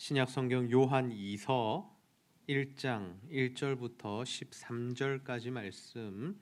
신약 성경 요한 2서 1장 1절부터 13절까지 말씀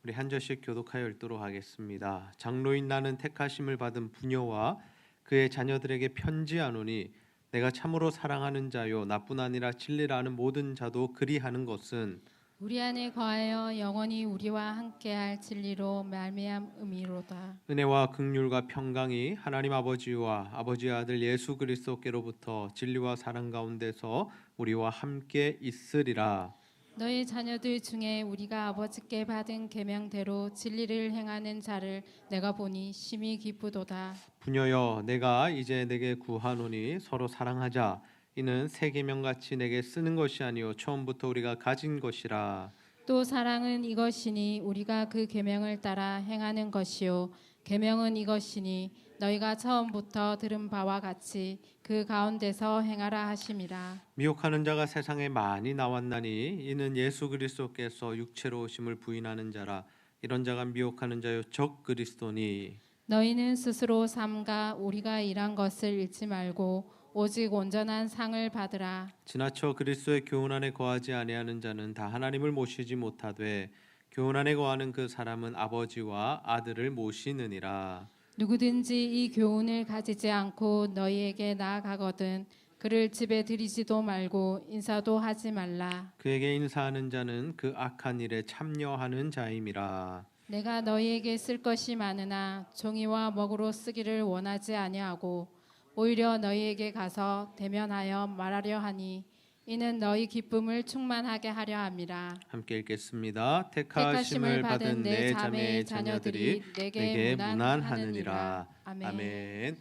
우리 한 절씩 교독하여 읽도록 하겠습니다. 장로인 나는 택하심을 받은 부녀와 그의 자녀들에게 편지하노니 내가 참으로 사랑하는 자요 나뿐 아니라 진리라 하는 모든 자도 그리하는 것은 우리 안에 거하여 영원히 우리와 함께할 진리로 말미암음이로다. 은혜와 긍휼과 평강이 하나님 아버지와 아버지의 아들 예수 그리스도께로부터 진리와 사랑 가운데서 우리와 함께 있으리라. 너희 자녀들 중에 우리가 아버지께 받은 계명대로 진리를 행하는 자를 내가 보니 심히 기쁘도다. 부녀여 내가 이제 내게 구하노니 서로 사랑하자. 이는 새 계명같이 내게 쓰는 것이 아니요 처음부터 우리가 가진 것이라. 또 사랑은 이것이니 우리가 그 계명을 따라 행하는 것이요 계명은 이것이니 너희가 처음부터 들은 바와 같이 그 가운데서 행하라 하심이라. 미혹하는 자가 세상에 많이 나왔나니 이는 예수 그리스도께서 육체로 오심을 부인하는 자라. 이런 자가 미혹하는 자요 적 그리스도니. 너희는 스스로 삼가 우리가 일한 것을 잃지 말고 오직 온전한 상을 받으라. 지나쳐 그리스도의 교훈 안에 거하지 아니하는 자는 다 하나님을 모시지 못하되 교훈 안에 거하는 그 사람은 아버지와 아들을 모시느니라. 누구든지 이 교훈을 가지지 않고 너희에게 나아가거든 그를 집에 들이지도 말고 인사도 하지 말라. 그에게 인사하는 자는 그 악한 일에 참여하는 자임이라. 내가 너희에게 쓸 것이 많으나 종이와 먹으로 쓰기를 원하지 아니하고 오히려 너희에게 가서 대면하여 말하려 하니 이는 너희 기쁨을 충만하게 하려 함이라. 함께 읽겠습니다. 택하심을 받은 내 자매의 자녀들이 내게 문안하느니라. 아멘.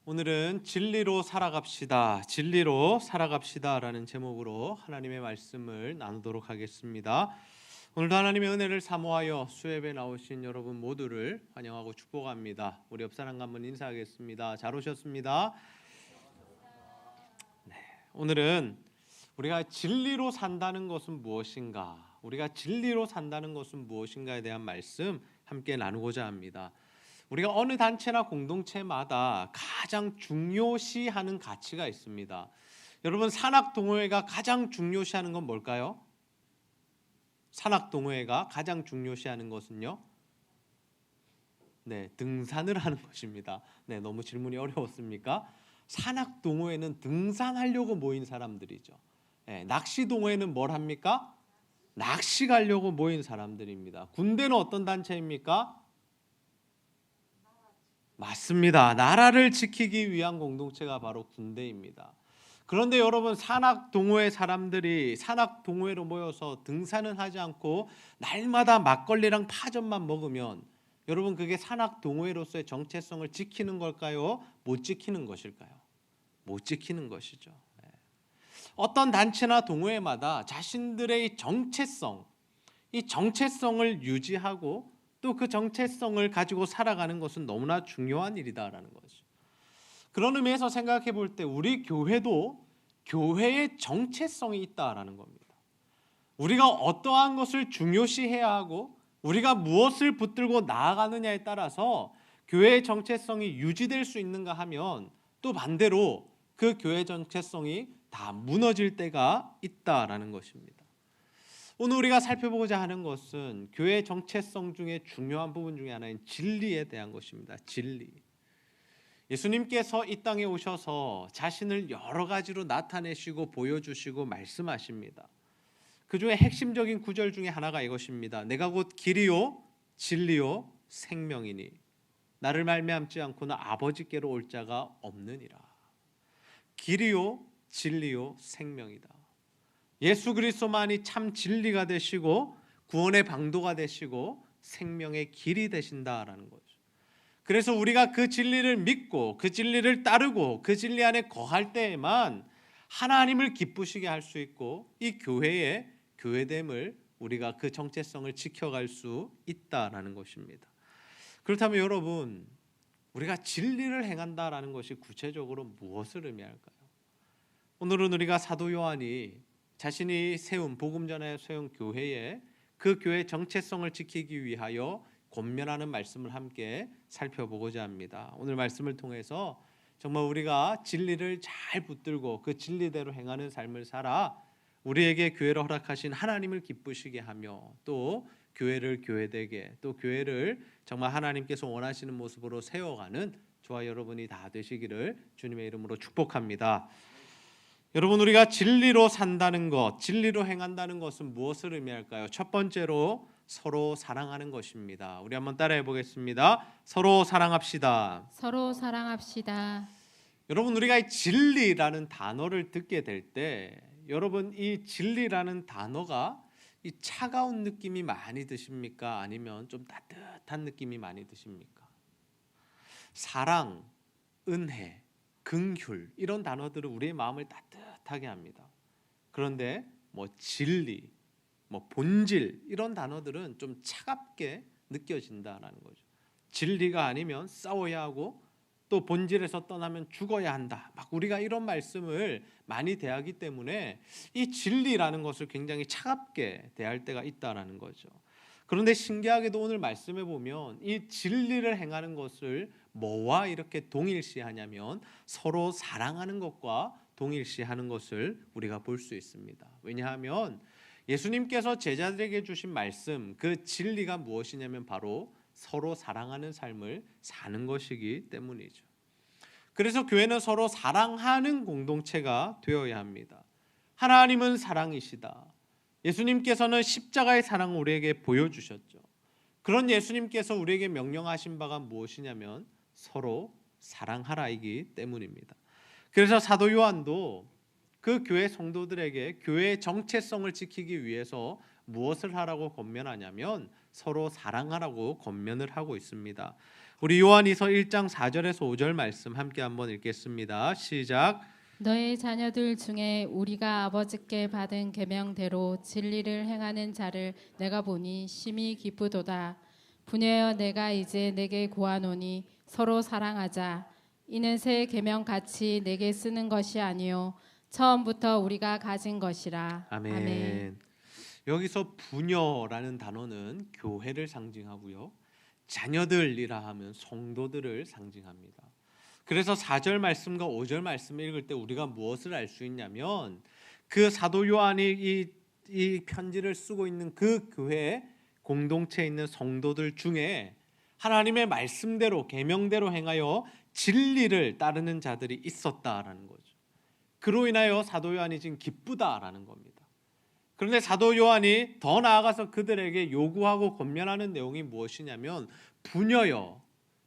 오늘은 진리로 살아갑시다. 진리로 살아갑시다라는 제목으로 하나님의 말씀을 나누도록 하겠습니다. 오늘도 하나님의 은혜를 사모하여 수협에 나오신 여러분 모두를 환영하고 축복합니다. 우리 옆 사람과 한번 인사하겠습니다. 잘 오셨습니다. 네, 오늘은 우리가 진리로 산다는 것은 무엇인가? 우리가 진리로 산다는 것은 무엇인가에 대한 말씀 함께 나누고자 합니다. 우리가 어느 단체나 공동체마다 가장 중요시하는 가치가 있습니다. 여러분 산악동호회가 가장 중요시하는 건 뭘까요? 산악동호회가 가장 중요시하는 것은요? 네, 등산을 하는 것입니다. 네, 너무 질문이 어려웠습니까? 산악동호회는 등산하려고 모인 사람들이죠. 네, 낚시동호회는 뭘 합니까? 낚시 가려고 모인 사람들입니다. 군대는 어떤 단체입니까? 맞습니다. 나라를 지키기 위한 공동체가 바로 군대입니다. 그런데 여러분 산악동호회 사람들이 산악동호회로 모여서 등산은 하지 않고 날마다 막걸리랑 파전만 먹으면 여러분 그게 산악동호회로서의 정체성을 지키는 걸까요? 못 지키는 것일까요? 못 지키는 것이죠. 어떤 단체나 동호회마다 자신들의 정체성, 이 정체성을 유지하고 또 그 정체성을 가지고 살아가는 것은 너무나 중요한 일이다라는 거죠. 그런 의미에서 생각해 볼 때 우리 교회도 교회의 정체성이 있다라는 겁니다. 우리가 어떠한 것을 중요시해야 하고 우리가 무엇을 붙들고 나아가느냐에 따라서 교회의 정체성이 유지될 수 있는가 하면 또 반대로 그 교회의 정체성이 다 무너질 때가 있다라는 것입니다. 오늘 우리가 살펴보고자 하는 것은 교회의 정체성 중에 중요한 부분 중에 하나인 진리에 대한 것입니다. 진리. 예수님께서 이 땅에 오셔서 자신을 여러 가지로 나타내시고 보여주시고 말씀하십니다. 그 중에 핵심적인 구절 중에 하나가 이것입니다. 내가 곧 길이요 진리요 생명이니 나를 말미암지 않고는 아버지께로 올 자가 없느니라. 길이요 진리요 생명이다. 예수 그리스도만이 참 진리가 되시고 구원의 방도가 되시고 생명의 길이 되신다라는 거죠. 그래서 우리가 그 진리를 믿고 그 진리를 따르고 그 진리 안에 거할 때에만 하나님을 기쁘시게 할 수 있고 이 교회의 교회됨을 우리가 그 정체성을 지켜갈 수 있다라는 것입니다. 그렇다면 여러분 우리가 진리를 행한다라는 것이 구체적으로 무엇을 의미할까요? 오늘은 우리가 사도 요한이 자신이 세운 복음 전에 세운 교회에 그 교회의 정체성을 지키기 위하여 권면하는 말씀을 함께 살펴보고자 합니다. 오늘 말씀을 통해서 정말 우리가 진리를 잘 붙들고 그 진리대로 행하는 삶을 살아 우리에게 교회를 허락하신 하나님을 기쁘시게 하며 또 교회를 교회되게 또 교회를 정말 하나님께서 원하시는 모습으로 세워가는 저와 여러분이 다 되시기를 주님의 이름으로 축복합니다. 여러분, 우리가 진리로 산다는 것, 진리로 행한다는 것은 무엇을 의미할까요? 첫 번째로 서로 사랑하는 것입니다. 우리 한번 따라해 보겠습니다. 서로 사랑합시다. 서로 사랑합시다. 여러분, 우리가 이 진리라는 단어를 듣게 될 때 여러분, 이 진리라는 단어가 이 차가운 느낌이 많이 드십니까? 아니면 좀 따뜻한 느낌이 많이 드십니까? 사랑, 은혜, 긍휼 이런 단어들은 우리의 마음을 따뜻하게 합니다. 그런데 뭐 진리, 뭐 본질 이런 단어들은 좀 차갑게 느껴진다라는 거죠. 진리가 아니면 싸워야 하고 또 본질에서 떠나면 죽어야 한다. 막 우리가 이런 말씀을 많이 대하기 때문에 이 진리라는 것을 굉장히 차갑게 대할 때가 있다라는 거죠. 그런데 신기하게도 오늘 말씀해 보면 이 진리를 행하는 것을 뭐와 이렇게 동일시하냐면 서로 사랑하는 것과 동일시하는 것을 우리가 볼 수 있습니다. 왜냐하면 예수님께서 제자들에게 주신 말씀, 그 진리가 무엇이냐면 바로 서로 사랑하는 삶을 사는 것이기 때문이죠. 그래서 교회는 서로 사랑하는 공동체가 되어야 합니다. 하나님은 사랑이시다. 예수님께서는 십자가의 사랑을 우리에게 보여주셨죠. 그런 예수님께서 우리에게 명령하신 바가 무엇이냐면 서로 사랑하라이기 때문입니다. 그래서 사도 요한도 그 교회 성도들에게 교회의 정체성을 지키기 위해서 무엇을 하라고 권면하냐면 서로 사랑하라고 권면을 하고 있습니다. 우리 요한이서 1장 4절에서 5절 말씀 함께 한번 읽겠습니다. 시작. 너의 자녀들 중에 우리가 아버지께 받은 계명대로 진리를 행하는 자를 내가 보니 심히 기쁘도다. 부녀여 내가 이제 내게 구하노니 서로 사랑하자. 이는 새 계명 같이 내게 쓰는 것이 아니요 처음부터 우리가 가진 것이라. 아멘. 여기서 부녀라는 단어는 교회를 상징하고요. 자녀들이라 하면 성도들을 상징합니다. 그래서 4절 말씀과 5절 말씀을 읽을 때 우리가 무엇을 알 수 있냐면 그 사도 요한이 이 편지를 쓰고 있는 그 교회 공동체에 있는 성도들 중에 하나님의 말씀대로 계명대로 행하여 진리를 따르는 자들이 있었다라는 거죠. 그로 인하여 사도 요한이 지금 기쁘다라는 겁니다. 그런데 사도 요한이 더 나아가서 그들에게 요구하고 권면하는 내용이 무엇이냐면 부녀여,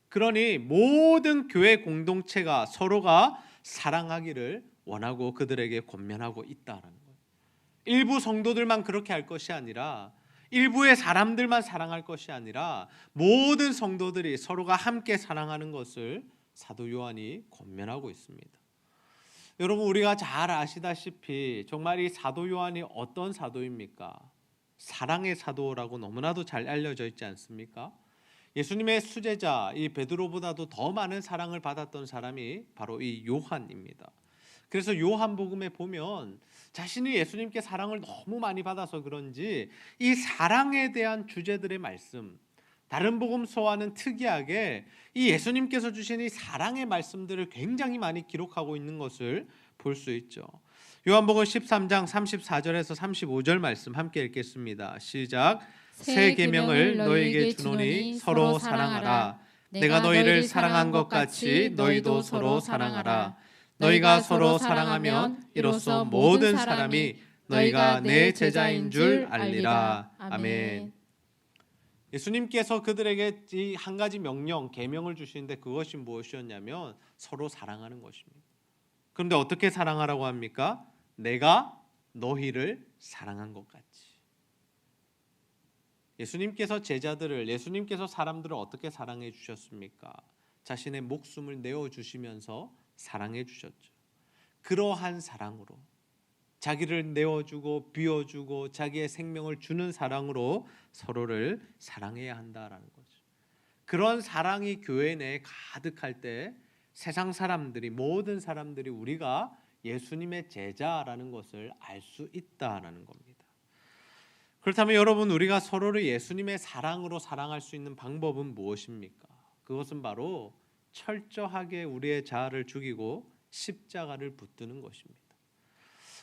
그러니 모든 교회 공동체가 서로가 사랑하기를 원하고 그들에게 권면하고 있다라는 거예요. 일부 성도들만 그렇게 할 것이 아니라 일부의 사람들만 사랑할 것이 아니라 모든 성도들이 서로가 함께 사랑하는 것을 사도 요한이 권면하고 있습니다. 여러분, 우리가 잘 아시다시피 정말 이 사도 요한이 어떤 사도입니까? 사랑의 사도라고 너무나도 잘 알려져 있지 않습니까? 예수님의 수제자 이 베드로보다도 더 많은 사랑을 받았던 사람이 바로 이 요한입니다. 그래서 요한복음에 보면 자신이 예수님께 사랑을 너무 많이 받아서 그런지 이 사랑에 대한 주제들의 말씀, 다른 복음서와는 특이하게 이 예수님께서 주신 이 사랑의 말씀들을 굉장히 많이 기록하고 있는 것을 볼 수 있죠. 요한복음 13장 34절에서 35절 말씀 함께 읽겠습니다. 시작. 새 계명을 너희에게 주노니 서로 사랑하라. 내가 너희를 사랑한 것 같이 너희도 서로 사랑하라. 너희가 서로 사랑하면 이로써 모든 사람이 너희가 내 제자인 줄 알리라. 아멘. 예수님께서 그들에게 이 한 가지 명령, 계명을 주시는데 그것이 무엇이었냐면 서로 사랑하는 것입니다. 그런데 어떻게 사랑하라고 합니까? 내가 너희를 사랑한 것 같이. 예수님께서 제자들을, 예수님께서 사람들을 어떻게 사랑해 주셨습니까? 자신의 목숨을 내어주시면서 사랑해 주셨죠. 그러한 사랑으로 자기를 내어주고 비워주고 자기의 생명을 주는 사랑으로 서로를 사랑해야 한다라는 거죠. 그런 사랑이 교회 내에 가득할 때 세상 사람들이, 모든 사람들이 우리가 예수님의 제자라는 것을 알 수 있다라는 겁니다. 그렇다면 여러분, 우리가 서로를 예수님의 사랑으로 사랑할 수 있는 방법은 무엇입니까? 그것은 바로 철저하게 우리의 자아를 죽이고 십자가를 붙드는 것입니다.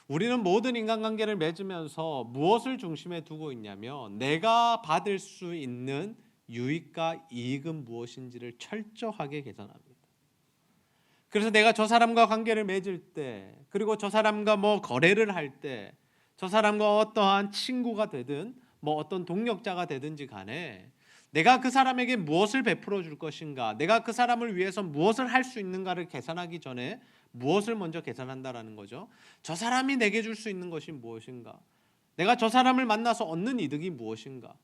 우리는 모든 인간관계를 맺으면서 무엇을 중심에 두고 있냐면 내가 받을 수 있는 유익과 이익은 무엇인지를 철저하게 계산합니다. 그래서 내가 저 사람과 관계를 맺을 때, 그리고 저 사람과 거래를 할 때, 저 사람과 어떠한 친구가 되든 어떤 동력자가 되든지 간에 내가 그 사람에게 무엇을 베풀어 줄 것인가, 내가 그 사람을 위해서 무엇을 할 수 있는가를 계산하기 전에 무엇을 먼저 계산한다라는 거죠. 저 사람이 내게 줄 수 있는 것이 무엇인가, 내가 저 사람을 만나서 얻는 이득이 무엇인가,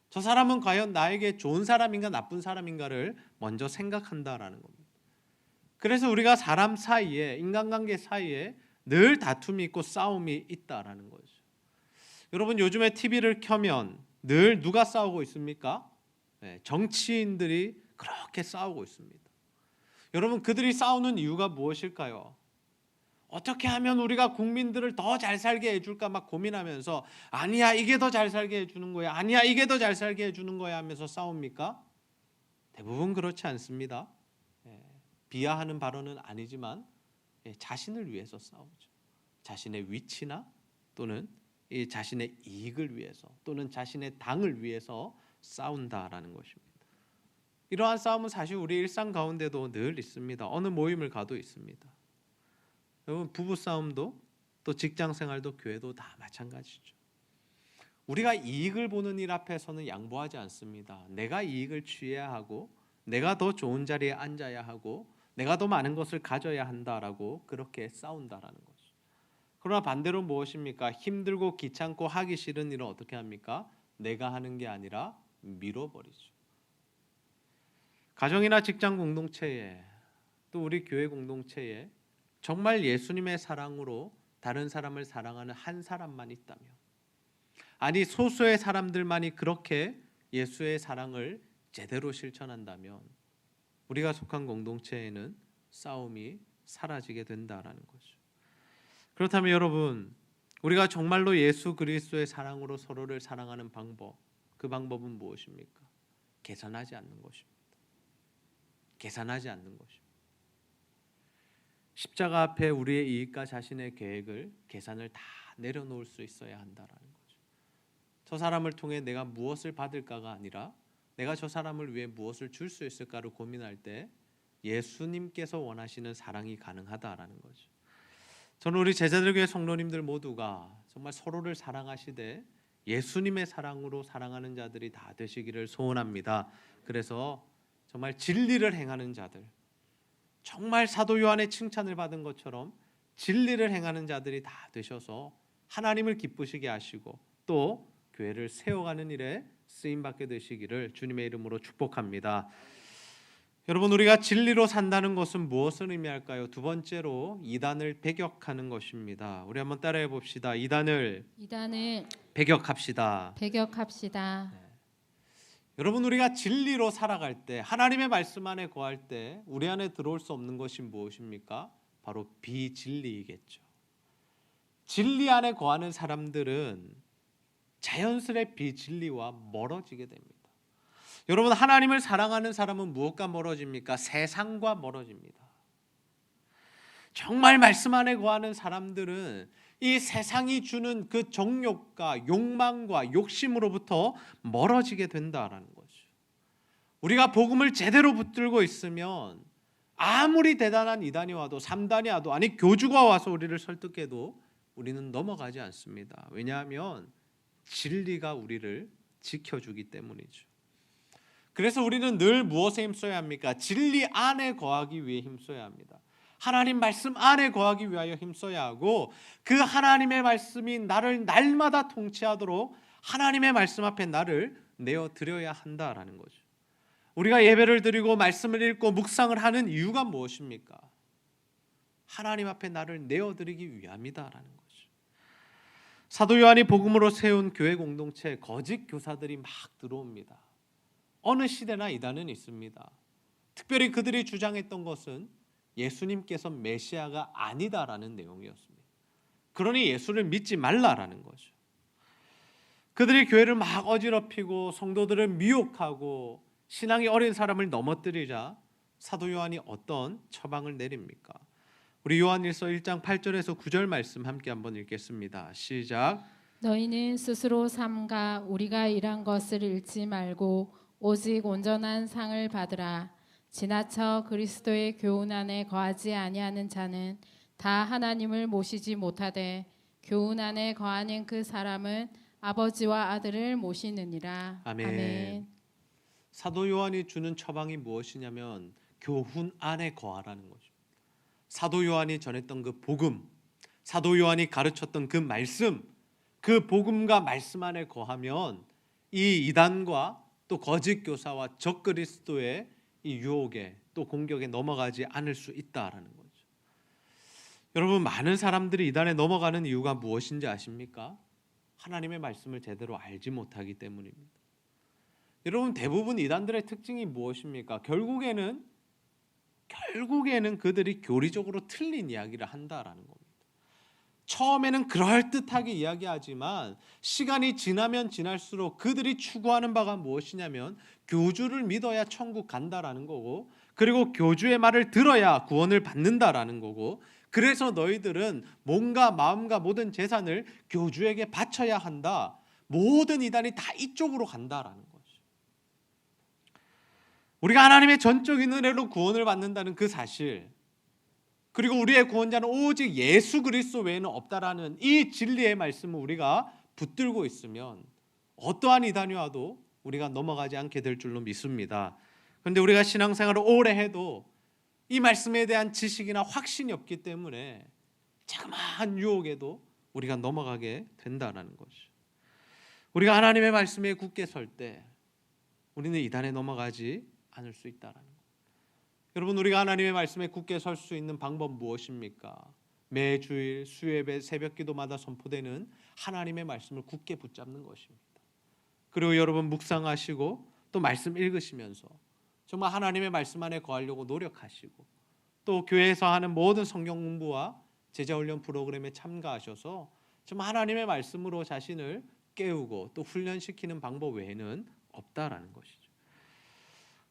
저 사람은 과연 나에게 좋은 사람인가 나쁜 사람인가를 먼저 생각한다라는 겁니다. 그래서 우리가 사람 사이에, 인간관계 사이에 늘 다툼이 있고 싸움이 있다라는 거죠. 여러분, 요즘에 TV를 켜면 늘 누가 싸우고 있습니까? 정치인들이 그렇게 싸우고 있습니다. 여러분, 그들이 싸우는 이유가 무엇일까요? 어떻게 하면 우리가 국민들을 더 잘 살게 해줄까 막 고민하면서 아니야 이게 더 잘 살게 해주는 거야, 아니야 이게 더 잘 살게 해주는 거야 하면서 싸웁니까? 대부분 그렇지 않습니다. 비하하는 발언은 아니지만 자신을 위해서 싸우죠. 자신의 위치나 또는 자신의 이익을 위해서 또는 자신의 당을 위해서 싸운다라는 것입니다. 이러한 싸움은 사실 우리 일상 가운데도 늘 있습니다. 어느 모임을 가도 있습니다. 여러분, 부부 싸움도 또 직장 생활도 교회도 다 마찬가지죠. 우리가 이익을 보는 일 앞에서는 양보하지 않습니다. 내가 이익을 취해야 하고 내가 더 좋은 자리에 앉아야 하고 내가 더 많은 것을 가져야 한다라고 그렇게 싸운다라는 거죠. 그러나 반대로 무엇입니까? 힘들고 귀찮고 하기 싫은 일은 어떻게 합니까? 내가 하는 게 아니라 밀어버리죠. 가정이나 직장 공동체에 또 우리 교회 공동체에 정말 예수님의 사랑으로 다른 사람을 사랑하는 한 사람만 있다면, 아니 소수의 사람들만이 그렇게 예수의 사랑을 제대로 실천한다면 우리가 속한 공동체에는 싸움이 사라지게 된다라는 거죠. 그렇다면 여러분, 우리가 정말로 예수 그리스도의 사랑으로 서로를 사랑하는 방법, 그 방법은 무엇입니까? 계산하지 않는 것입니다. 계산하지 않는 것입니다. 십자가 앞에 우리의 이익과 자신의 계획을, 계산을 다 내려놓을 수 있어야 한다라는 거죠. 저 사람을 통해 내가 무엇을 받을까가 아니라 내가 저 사람을 위해 무엇을 줄 수 있을까를 고민할 때 예수님께서 원하시는 사랑이 가능하다라는 거죠. 저는 우리 제자들교회 성도님들 모두가 정말 서로를 사랑하시되 예수님의 사랑으로 사랑하는 자들이 다 되시기를 소원합니다. 그래서 정말 진리를 행하는 자들, 정말 사도 요한의 칭찬을 받은 것처럼 진리를 행하는 자들이 다 되셔서 하나님을 기쁘시게 하시고 또 교회를 세워가는 일에 쓰임받게 되시기를 주님의 이름으로 축복합니다. 여러분, 우리가 진리로 산다는 것은 무엇을 의미할까요? 두 번째로 이단을 배격하는 것입니다. 우리 한번 따라해 봅시다. 이단을 배격합시다. 여러분, 우리가 진리로 살아갈 때, 하나님의 말씀 안에 거할 때 우리 안에 들어올 수 없는 것이 무엇입니까? 바로 비진리이겠죠. 진리 안에 거하는 사람들은 자연스레 비진리와 멀어지게 됩니다. 여러분, 하나님을 사랑하는 사람은 무엇과 멀어집니까? 세상과 멀어집니다. 정말 말씀 안에 거하는 사람들은 이 세상이 주는 그 정욕과 욕망과 욕심으로부터 멀어지게 된다라는 거죠. 우리가 복음을 제대로 붙들고 있으면 아무리 대단한 이단이 와도 3단이 와도, 아니 교주가 와서 우리를 설득해도 우리는 넘어가지 않습니다. 왜냐하면 진리가 우리를 지켜주기 때문이죠. 그래서 우리는 늘 무엇에 힘써야 합니까? 진리 안에 거하기 위해 힘써야 합니다. 하나님 말씀 안에 거하기 위하여 힘써야 하고, 그 하나님의 말씀이 나를 날마다 통치하도록 하나님의 말씀 앞에 나를 내어드려야 한다라는 거죠. 우리가 예배를 드리고 말씀을 읽고 묵상을 하는 이유가 무엇입니까? 하나님 앞에 나를 내어드리기 위함이다라는 거죠. 사도 요한이 복음으로 세운 교회 공동체에 거짓 교사들이 막 들어옵니다. 어느 시대나 이단은 있습니다. 특별히 그들이 주장했던 것은 예수님께서 메시아가 아니다라는 내용이었습니다. 그러니 예수를 믿지 말라라는 거죠. 그들이 교회를 막 어지럽히고 성도들을 미혹하고 신앙이 어린 사람을 넘어뜨리자 사도 요한이 어떤 처방을 내립니까? 우리 요한일서 1장 8절에서 9절 말씀 함께 한번 읽겠습니다. 시작. 너희는 스스로 삼가 우리가 일한 것을 잃지 말고 오직 온전한 상을 받으라. 지나쳐 그리스도의 교훈 안에 거하지 아니하는 자는 다 하나님을 모시지 못하되 교훈 안에 거하는 그 사람은 아버지와 아들을 모시느니라. 아멘. 사도 요한이 주는 처방이 무엇이냐면 교훈 안에 거하라는 거죠. 사도 요한이 전했던 그 복음, 사도 요한이 가르쳤던 그 말씀, 그 복음과 말씀 안에 거하면 이 이단과 또 거짓 교사와 적그리스도의 이 유혹에 또 공격에 넘어가지 않을 수 있다라는 거죠. 여러분, 많은 사람들이 이단에 넘어가는 이유가 무엇인지 아십니까? 하나님의 말씀을 제대로 알지 못하기 때문입니다. 여러분, 대부분 이단들의 특징이 무엇입니까? 결국에는 그들이 교리적으로 틀린 이야기를 한다라는 겁니다. 처음에는 그럴듯하게 이야기하지만 시간이 지나면 지날수록 그들이 추구하는 바가 무엇이냐면 교주를 믿어야 천국 간다라는 거고, 그리고 교주의 말을 들어야 구원을 받는다라는 거고, 그래서 너희들은 몸과 마음과 모든 재산을 교주에게 바쳐야 한다. 모든 이단이 다 이쪽으로 간다라는 거죠. 우리가 하나님의 전적인 은혜로 구원을 받는다는 그 사실, 그리고 우리의 구원자는 오직 예수 그리스도 외에는 없다라는 이 진리의 말씀을 우리가 붙들고 있으면 어떠한 이단이 와도 우리가 넘어가지 않게 될 줄로 믿습니다. 그런데 우리가 신앙생활을 오래 해도 이 말씀에 대한 지식이나 확신이 없기 때문에 자그마한 유혹에도 우리가 넘어가게 된다는 것이죠. 우리가 하나님의 말씀에 굳게 설 때 우리는 이단에 넘어가지 않을 수 있다는 것. 여러분, 우리가 하나님의 말씀에 굳게 설 수 있는 방법 무엇입니까? 매주일 수요예배 새벽기도마다 선포되는 하나님의 말씀을 굳게 붙잡는 것입니다. 그리고 여러분, 묵상하시고 또 말씀 읽으시면서 정말 하나님의 말씀 안에 거하려고 노력하시고, 또 교회에서 하는 모든 성경 공부와 제자훈련 프로그램에 참가하셔서 정말 하나님의 말씀으로 자신을 깨우고 또 훈련시키는 방법 외에는 없다라는 것이죠.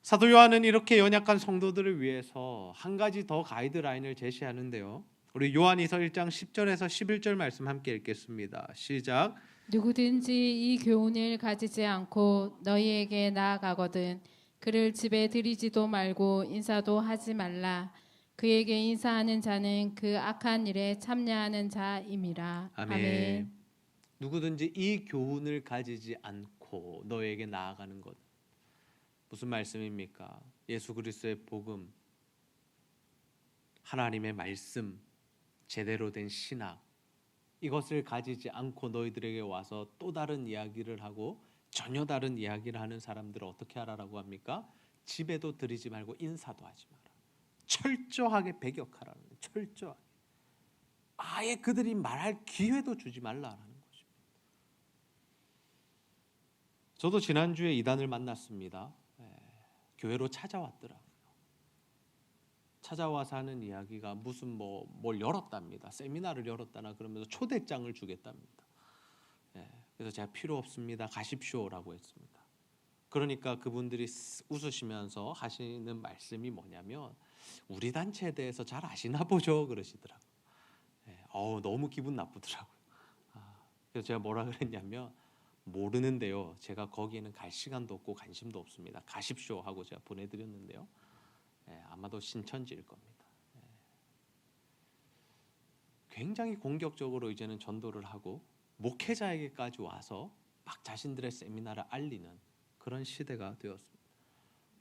사도 요한은 이렇게 연약한 성도들을 위해서 한 가지 더 가이드라인을 제시하는데요. 우리 요한이서 1장 10절에서 11절 말씀 함께 읽겠습니다. 시작. 누구든지 이 교훈을 가지지 않고 너희에게 나아가거든 그를 집에 들이지도 말고 인사도 하지 말라. 그에게 인사하는 자는 그 악한 일에 참여하는 자임이라. 아멘. 누구든지 이 교훈을 가지지 않고 너에게 나아가는 것, 무슨 말씀입니까? 예수 그리스도의 복음, 하나님의 말씀, 제대로 된 신학, 이것을 가지지 않고 너희들에게 와서 또 다른 이야기를 하고 전혀 다른 이야기를 하는 사람들을 어떻게 하라라고 합니까? 집에도 들이지 말고 인사도 하지 마라. 철저하게 배격하라는 거예요. 철저하게. 아예 그들이 말할 기회도 주지 말라라는 것입니다. 저도 지난주에 이단을 만났습니다. 교회로 찾아왔더라고요. 찾아와서 하는 이야기가 무슨 뭘 열었답니다. 세미나를 열었다나 그러면서 초대장을 주겠답니다. 그래서 제가 필요 없습니다. 가십시오라고 했습니다. 그러니까 그분들이 웃으시면서 하시는 말씀이 뭐냐면 우리 단체에 대해서 잘 아시나 보죠 그러시더라고요. 너무 기분 나쁘더라고요. 그래서 제가 뭐라 그랬냐면 모르는데요. 제가 거기에는 갈 시간도 없고 관심도 없습니다. 가십시오 하고 제가 보내드렸는데요. 아마도 신천지일 겁니다. 굉장히 공격적으로 이제는 전도를 하고 목회자에게까지 와서 막 자신들의 세미나를 알리는 그런 시대가 되었습니다.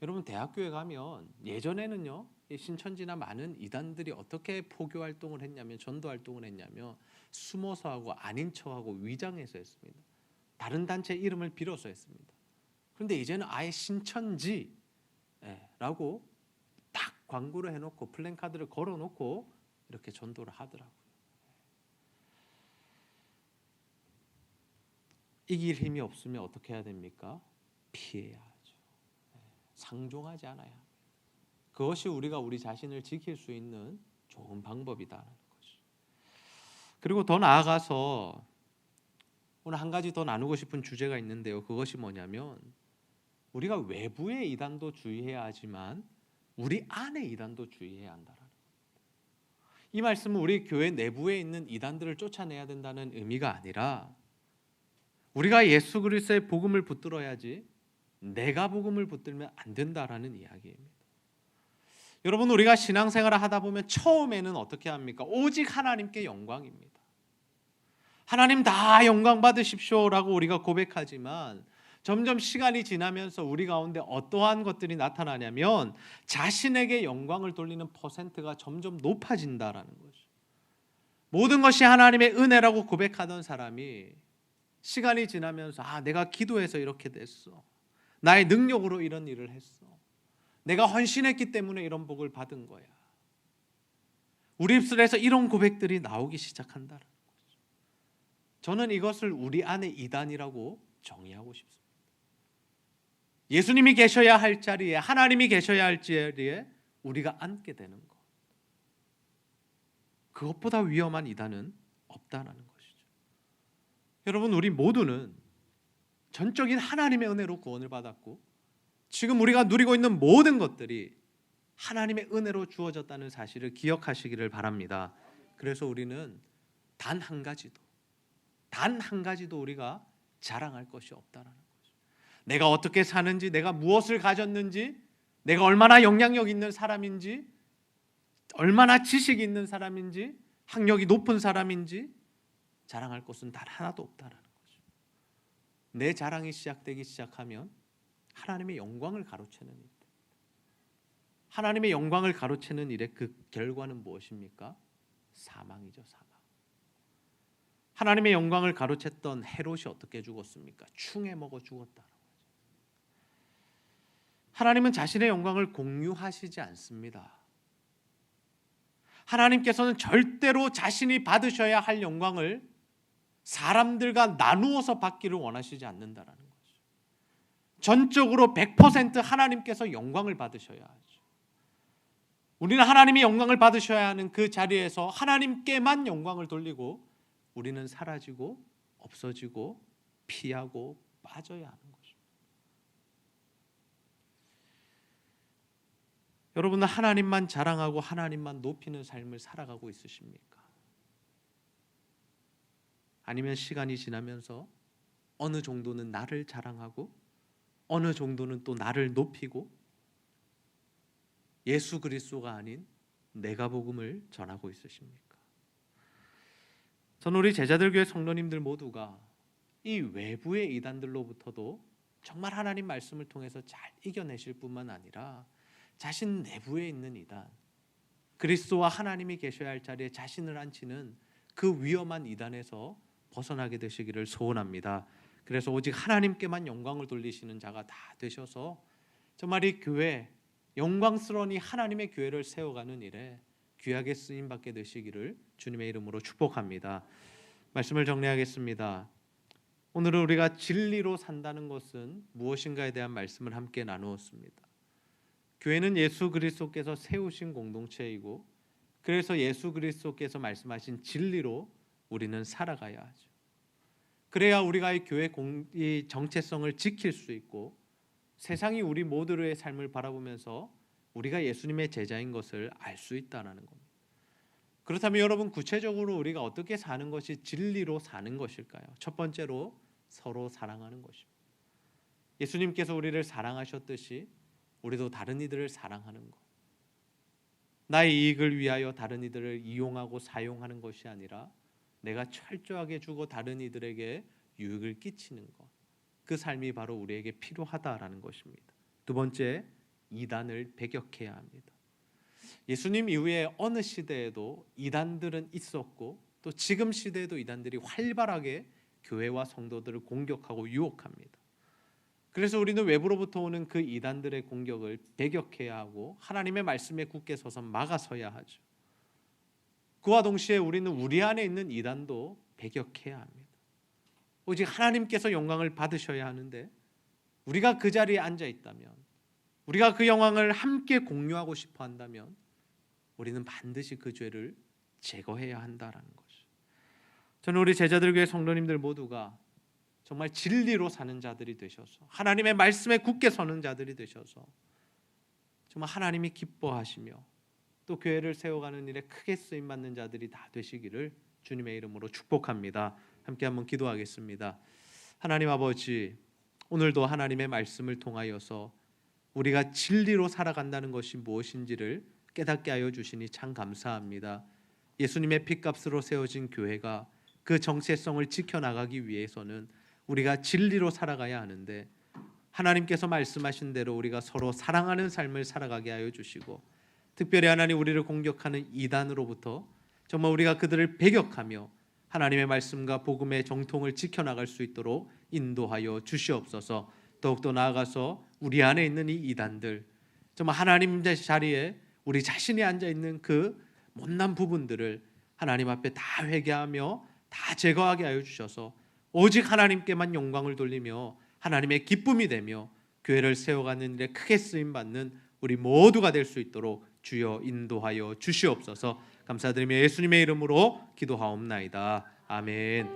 여러분, 대학교에 가면 예전에는요, 이 신천지나 많은 이단들이 어떻게 포교 활동을 했냐면, 전도 활동을 했냐면 숨어서 하고 아닌 척하고 위장해서 했습니다. 다른 단체 이름을 빌어서 했습니다. 그런데 이제는 아예 신천지라고 딱 광고를 해놓고 플랜카드를 걸어놓고 이렇게 전도를 하더라고요. 이길 힘이 없으면 어떻게 해야 됩니까? 피해야 하죠. 상종하지 않아야 합니다. 그것이 우리가 우리 자신을 지킬 수 있는 좋은 방법이다라는 것이죠. 그리고 더 나아가서 오늘 한 가지 더 나누고 싶은 주제가 있는데요. 그것이 뭐냐면 우리가 외부의 이단도 주의해야 하지만 우리 안에 이단도 주의해야 한다라는 거예요. 이 말씀은 우리 교회 내부에 있는 이단들을 쫓아내야 된다는 의미가 아니라 우리가 예수 그리스도의 복음을 붙들어야지 내가 복음을 붙들면 안 된다라는 이야기입니다. 여러분, 우리가 신앙생활을 하다 보면 처음에는 어떻게 합니까? 오직 하나님께 영광입니다. 하나님 다 영광 받으십시오라고 우리가 고백하지만 점점 시간이 지나면서 우리 가운데 어떠한 것들이 나타나냐면 자신에게 영광을 돌리는 퍼센트가 점점 높아진다라는 거죠. 모든 것이 하나님의 은혜라고 고백하던 사람이 시간이 지나면서 내가 기도해서 이렇게 됐어. 나의 능력으로 이런 일을 했어. 내가 헌신했기 때문에 이런 복을 받은 거야. 우리 입술에서 이런 고백들이 나오기 시작한다는 거죠. 저는 이것을 우리 안에 이단이라고 정의하고 싶습니다. 예수님이 계셔야 할 자리에, 하나님이 계셔야 할 자리에 우리가 앉게 되는 것. 그것보다 위험한 이단은 없다라는 것이죠. 여러분, 우리 모두는 전적인 하나님의 은혜로 구원을 받았고 지금 우리가 누리고 있는 모든 것들이 하나님의 은혜로 주어졌다는 사실을 기억하시기를 바랍니다. 그래서 우리는 단 한 가지도 우리가 자랑할 것이 없다라는 거죠. 내가 어떻게 사는지, 내가 무엇을 가졌는지, 내가 얼마나 영향력 있는 사람인지, 얼마나 지식이 있는 사람인지, 학력이 높은 사람인지 자랑할 것은 단 하나도 없다라는 거죠. 내 자랑이 시작되기 시작하면 하나님의 영광을 가로채는 일. 하나님의 영광을 가로채는 일의 그 결과는 무엇입니까? 사망이죠, 사망. 하나님의 영광을 가로챘던 헤롯이 어떻게 죽었습니까? 충에 먹어 죽었다는 거죠. 하나님은 자신의 영광을 공유하시지 않습니다. 하나님께서는 절대로 자신이 받으셔야 할 영광을 사람들과 나누어서 받기를 원하시지 않는다라는 거죠. 전적으로 100% 하나님께서 영광을 받으셔야 하죠. 우리는 하나님이 영광을 받으셔야 하는 그 자리에서 하나님께만 영광을 돌리고 우리는 사라지고 없어지고 피하고 빠져야 하는 거죠. 여러분은 하나님만 자랑하고 하나님만 높이는 삶을 살아가고 있으십니까? 아니면 시간이 지나면서 어느 정도는 나를 자랑하고 어느 정도는 또 나를 높이고 예수 그리스도가 아닌 내가 복음을 전하고 있으십니까? 저는 우리 제자들 교회 성도님들 모두가 이 외부의 이단들로부터도 정말 하나님 말씀을 통해서 잘 이겨내실 뿐만 아니라 자신 내부에 있는 이단, 그리스도와 하나님이 계셔야 할 자리에 자신을 앉히는 그 위험한 이단에서 벗어나게 되시기를 소원합니다. 그래서 오직 하나님께만 영광을 돌리시는 자가 다 되셔서 정말 이 교회 영광스러운 이 하나님의 교회를 세워가는 일에 귀하게 쓰임받게 되시기를 주님의 이름으로 축복합니다. 말씀을 정리하겠습니다. 오늘은 우리가 진리로 산다는 것은 무엇인가에 대한 말씀을 함께 나누었습니다. 교회는 예수 그리스도께서 세우신 공동체이고 그래서 예수 그리스도께서 말씀하신 진리로 우리는 살아가야 하죠. 그래야 우리가 이 교회 이 정체성을 지킬 수 있고 세상이 우리 모두의 삶을 바라보면서 우리가 예수님의 제자인 것을 알 수 있다는 겁니다. 그렇다면 여러분, 구체적으로 우리가 어떻게 사는 것이 진리로 사는 것일까요? 첫 번째로 서로 사랑하는 것입니다. 예수님께서 우리를 사랑하셨듯이 우리도 다른 이들을 사랑하는 것. 나의 이익을 위하여 다른 이들을 이용하고 사용하는 것이 아니라 내가 철저하게 주고 다른 이들에게 유익을 끼치는 것. 그 삶이 바로 우리에게 필요하다라는 것입니다. 두 번째, 이단을 배격해야 합니다. 예수님 이후에 어느 시대에도 이단들은 있었고 또 지금 시대에도 이단들이 활발하게 교회와 성도들을 공격하고 유혹합니다. 그래서 우리는 외부로부터 오는 그 이단들의 공격을 배격해야 하고 하나님의 말씀에 굳게 서서 막아서야 하죠. 그와 동시에 우리는 우리 안에 있는 이단도 배격해야 합니다. 오직 하나님께서 영광을 받으셔야 하는데 우리가 그 자리에 앉아 있다면, 우리가 그 영광을 함께 공유하고 싶어 한다면 우리는 반드시 그 죄를 제거해야 한다라는 거죠. 저는 우리 제자들 교회 성도님들 모두가 정말 진리로 사는 자들이 되셔서 하나님의 말씀에 굳게 서는 자들이 되셔서 정말 하나님이 기뻐하시며 또 교회를 세워가는 일에 크게 쓰임 받는 자들이 다 되시기를 주님의 이름으로 축복합니다. 함께 한번 기도하겠습니다. 하나님 아버지, 오늘도 하나님의 말씀을 통하여서 우리가 진리로 살아간다는 것이 무엇인지를 깨닫게 하여 주시니 참 감사합니다. 예수님의 핏값으로 세워진 교회가 그 정체성을 지켜나가기 위해서는 우리가 진리로 살아가야 하는데, 하나님께서 말씀하신 대로 우리가 서로 사랑하는 삶을 살아가게 하여 주시고, 특별히 하나님 우리를 공격하는 이단으로부터 정말 우리가 그들을 배격하며 하나님의 말씀과 복음의 정통을 지켜나갈 수 있도록 인도하여 주시옵소서. 더욱더 나아가서 우리 안에 있는 이 이단들, 정말 하나님 자리에 우리 자신이 앉아있는 그 못난 부분들을 하나님 앞에 다 회개하며 다 제거하게 하여 주셔서 오직 하나님께만 영광을 돌리며 하나님의 기쁨이 되며 교회를 세워가는 일에 크게 쓰임받는 우리 모두가 될 수 있도록 주여 인도하여 주시옵소서. 감사드리며 예수님의 이름으로 기도하옵나이다. 아멘.